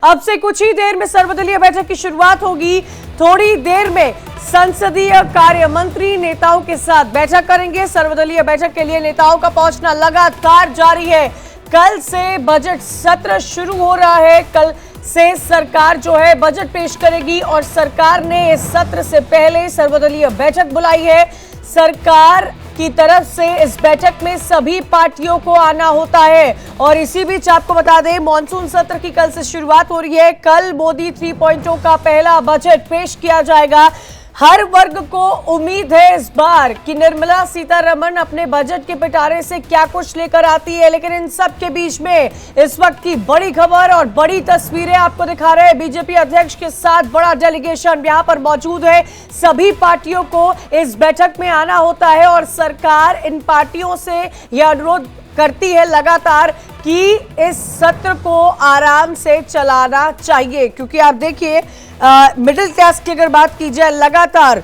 अब से कुछ ही देर में सर्वदलीय बैठक की शुरुआत होगी। थोड़ी देर में संसदीय कार्य मंत्री नेताओं के साथ बैठक करेंगे। सर्वदलीय बैठक के लिए नेताओं का पहुंचना लगातार जारी है। कल से बजट सत्र शुरू हो रहा है। कल से सरकार जो है बजट पेश करेगी और सरकार ने इस सत्र से पहले सर्वदलीय बैठक बुलाई है। सरकार की तरफ से इस बैठक में सभी पार्टियों को आना होता है और इसी बीच आपको बता दें मॉनसून सत्र की कल से शुरुआत हो रही है। कल मोदी 3.0 का पहला बजट पेश किया जाएगा। हर वर्ग को उम्मीद है इस बार कि निर्मला सीतारमण अपने बजट के पिटारे से क्या कुछ लेकर आती है, लेकिन इन सब के बीच में इस वक्त की बड़ी खबर और बड़ी तस्वीरें आपको दिखा रहे हैं। बीजेपी अध्यक्ष के साथ बड़ा डेलीगेशन यहां पर मौजूद है। सभी पार्टियों को इस बैठक में आना होता है और सरकार इन पार्टियों से यह अनुरोध करती है लगातार कि इस सत्र को आराम से चलाना चाहिए, क्योंकि आप देखिए मिडिल क्लास की अगर बात की जाए, लगातार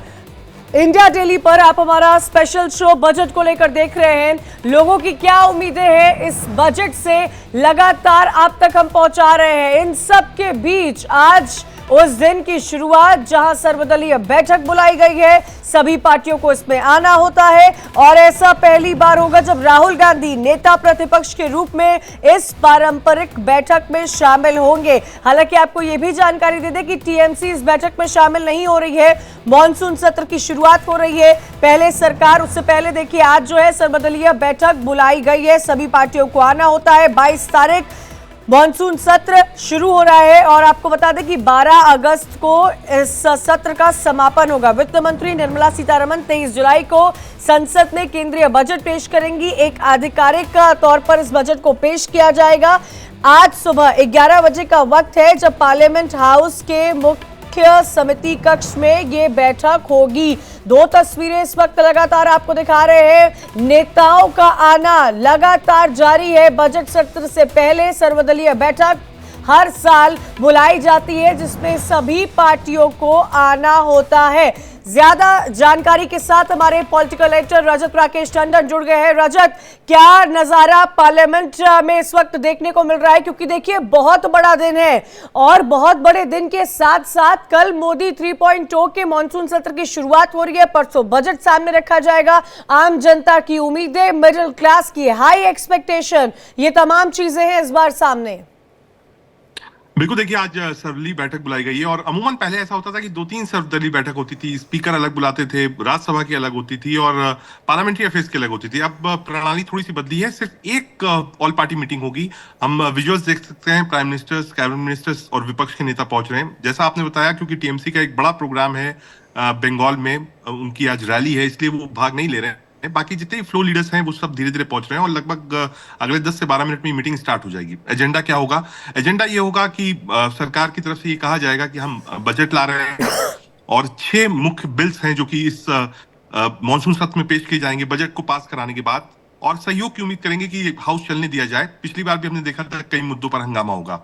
इंडिया डेली पर आप हमारा स्पेशल शो बजट को लेकर देख रहे हैं। लोगों की क्या उम्मीदें हैं इस बजट से लगातार आप तक हम पहुंचा रहे हैं। इन सब के बीच आज उस दिन की शुरुआत जहां सर्वदलीय बैठक बुलाई गई है। सभी पार्टियों को इसमें आना होता है और ऐसा पहली बार होगा जब राहुल गांधी नेता प्रतिपक्ष के रूप में इस पारंपरिक बैठक में शामिल होंगे। हालांकि आपको यह भी जानकारी दे दें कि टीएमसी इस बैठक में शामिल नहीं हो रही है। मॉनसून सत्र की शुरुआत हो रही है पहले सरकार, उससे पहले देखिए आज जो है सर्वदलीय बैठक बुलाई गई है। सभी पार्टियों को आना होता है। 22 तारीख मॉनसून सत्र शुरू हो रहा है और आपको बता दें कि 12 अगस्त को इस सत्र का समापन होगा। वित्त मंत्री निर्मला सीतारमण 23 जुलाई को संसद में केंद्रीय बजट पेश करेंगी। एक आधिकारिक तौर पर इस बजट को पेश किया जाएगा। आज सुबह 11 बजे का वक्त है जब पार्लियामेंट हाउस के मुख्य समिति कक्ष में ये बैठक होगी। दो तस्वीरें इस वक्त लगातार आपको दिखा रहे हैं। नेताओं का आना लगातार जारी है। बजट सत्र से पहले सर्वदलीय बैठक हर साल बुलाई जाती है जिसमें सभी पार्टियों को आना होता है। ज्यादा जानकारी के साथ हमारे पॉलिटिकल एडिटर रजत राकेश टंडन जुड़ गए हैं। रजत, क्या नजारा पार्लियामेंट में इस वक्त देखने को मिल रहा है, क्योंकि देखिए बहुत बड़ा दिन है और बहुत बड़े दिन के साथ साथ कल मोदी 3.0 के मॉनसून सत्र की शुरुआत हो रही है। परसों बजट सामने रखा जाएगा। आम जनता की उम्मीदें, मिडिल क्लास की हाई एक्सपेक्टेशन, ये तमाम चीजें हैं इस बार सामने। बिल्कुल, देखिए आज सर्वदलीय बैठक बुलाई गई है और अमूमन पहले ऐसा होता था कि 2-3 सर्वदलीय बैठक होती थी। स्पीकर अलग बुलाते थे, राज्यसभा की अलग होती थी और पार्लियामेंट्री अफेयर्स की अलग होती थी। अब प्रणाली थोड़ी सी बदली है। सिर्फ एक ऑल पार्टी मीटिंग होगी। हम विजुअल्स देख सकते हैं, प्राइम मिनिस्टर्स, कैबिनेट मिनिस्टर्स और विपक्ष के नेता पहुंच रहे हैं। जैसा आपने बताया, क्योंकि टीएमसी का एक बड़ा प्रोग्राम है बंगाल में, उनकी आज रैली है, इसलिए वो भाग नहीं ले रहे हैं। बाकी जितने फ्लो लीडर्स हैं वो सब धीरे धीरे पहुंच रहे हैं और लगभग अगले 10 से 12 मिनट में मीटिंग स्टार्ट हो जाएगी। एजेंडा क्या होगा? एजेंडा ये होगा कि सरकार की तरफ से ये कहा जाएगा कि हम बजट ला रहे हैं और 6 मुख्य बिल्स हैं जो कि इस मॉनसून सत्र में पेश किए जाएंगे बजट को पास कराने के बाद, और सहयोग की उम्मीद करेंगे कि हाउस चलने दिया जाए। पिछली बार भी हमने देखा था कई मुद्दों पर हंगामा होगा।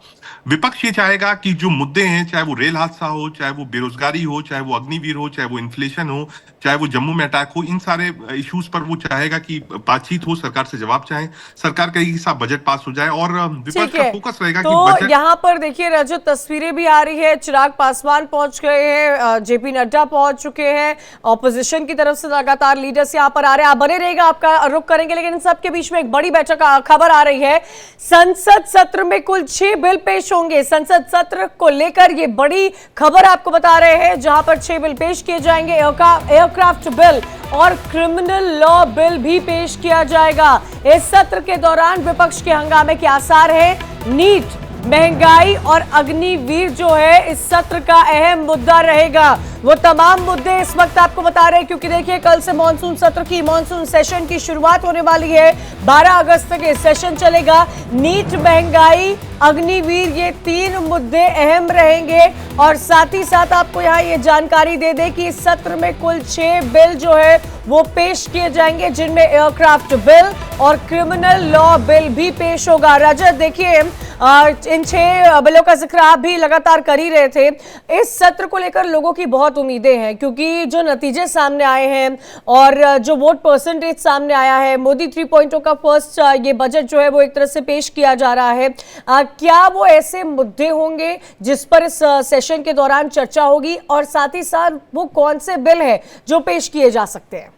विपक्ष ये चाहेगा कि जो मुद्दे हैं, चाहे वो रेल हादसा हो, चाहे वो बेरोजगारी हो, चाहे वो अग्निवीर हो, चाहे वो इन्फ्लेशन हो, चाहे वो जम्मू में अटैक हो, इन सारे इश्यूज पर वो चाहेगा कि बातचीत हो, सरकार से जवाब चाहे, सरकार कहेगी कि साहब बजट पास हो जाए और विपक्ष का फोकस रहेगा तो कि बजट। यहाँ पर देखिए रजत, तस्वीरें भी आ रही है। चिराग पासवान पहुंच गए हैं, जेपी नड्डा पहुंच चुके हैं, ऑपोजिशन की तरफ से लगातार लीडर्स यहाँ पर आ रहे हैं। आप बने रहेगा, आपका रुख करेंगे, लेकिन इन सबके बीच में एक बड़ी बैठक खबर आ रही है। संसद सत्र में कुल 6 बिल पेश होंगे। संसद सत्र को लेकर ये बड़ी खबर आपको बता रहे हैं, जहां पर 6 बिल पेश किए जाएंगे। एयरक्राफ्ट बिल और क्रिमिनल लॉ बिल भी पेश किया जाएगा। इस सत्र के दौरान विपक्ष के हंगामे के आसार हैं। नीट, महंगाई और अग्निवीर जो है इस सत्र का अहम मुद्दा रहेगा। वो तमाम मुद्दे इस वक्त आपको बता रहे हैं, क्योंकि देखिए कल से मॉनसून सत्र की, मॉनसून सेशन की शुरुआत होने वाली है। 12 अगस्त तक ये सेशन चलेगा। नीट, महंगाई, अग्निवीर, ये 3 मुद्दे अहम रहेंगे और साथ ही साथ आपको यहाँ ये जानकारी दे दें कि इस सत्र में कुल 6 बिल जो है वो पेश किए जाएंगे, जिनमें एयरक्राफ्ट बिल और क्रिमिनल लॉ बिल भी पेश होगा। रजत, देखिए इन 6 बिलों का जिक्र आप भी लगातार कर ही रहे थे। इस सत्र को लेकर लोगों की बहुत उम्मीदें हैं, क्योंकि जो नतीजे सामने आए हैं और जो वोट परसेंटेज सामने आया है, मोदी 3.0 का फर्स्ट ये बजट जो है वो एक तरह से पेश किया जा रहा है। क्या वो ऐसे मुद्दे होंगे जिस पर इस सेशन के दौरान चर्चा होगी, और साथ ही साथ वो कौन से बिल है जो पेश किए जा सकते हैं?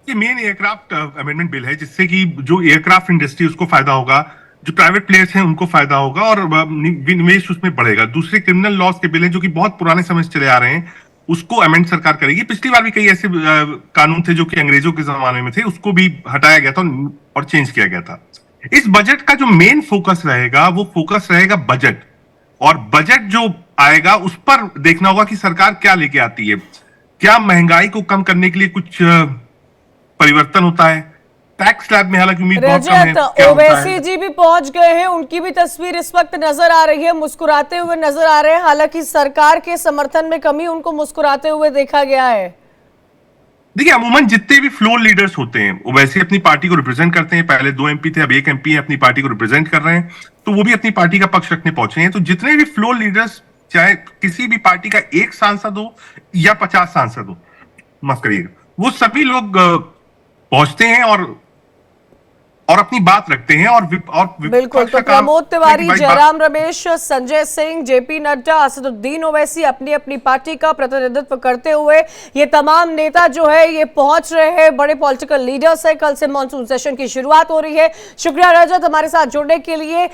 ये मेन एयरक्राफ्ट अमेंडमेंट बिल है, जिससे कि जो एयरक्राफ्ट इंडस्ट्री उसको फायदा होगा, जो प्राइवेट प्लेयर्स हैं उनको फायदा होगा और निवेश उसमें बढ़ेगा। दूसरे क्रिमिनल लॉज के बिल हैं जो कि बहुत पुराने समय से चले आ रहे हैं, उसको अमेंड सरकार करेगी। पिछली बार भी कई ऐसे कानून थे जो कि अंग्रेजों के जमाने में थे, उसको भी हटाया गया था और चेंज किया गया था। इस बजट का जो मेन फोकस रहेगा वो फोकस रहेगा बजट, और बजट जो आएगा उस पर देखना होगा कि सरकार क्या लेके आती है। क्या महंगाई को कम करने के लिए कुछ परिवर्तन होता है? टैक्स स्लैब में हालांकि उम्मीद बहुत कम है। रजत, ओवैसी जी भी पहुंच गए हैं, उनकी भी तस्वीर इस वक्त नजर आ रही है, मुस्कुराते हुए नजर आ रहे हैं। हालांकि सरकार के समर्थन में कमी, उनको मुस्कुराते हुए देखा गया है। देखिए, अमूमन जितने भी फ्लोर लीडर्स होते हैं वो वैसे अपनी पार्टी को रिप्रेजेंट करते हैं। पहले 2 MP थे, अब 1 MP है, अपनी पार्टी को रिप्रेजेंट कर रहे हैं, तो वो भी अपनी पार्टी का पक्ष रखने पहुंचे हैं। तो जितने भी फ्लोर लीडर्स, चाहे किसी भी पार्टी का 1 सांसद हो या 50 सांसद हो, माफ करिएगा, वो सभी लोग पहुंचते हैं और अपनी बात रखते हैं। और बिल्कुल, तो प्रमोद तिवारी, जयराम रमेश, संजय सिंह, JP नड्डा, असदुद्दीन ओवैसी अपनी अपनी पार्टी का प्रतिनिधित्व करते हुए ये तमाम नेता जो है ये पहुंच रहे हैं। बड़े पॉलिटिकल लीडर्स है। कल से मॉनसून सेशन की शुरुआत हो रही है। शुक्रिया रजत हमारे साथ जुड़ने के लिए।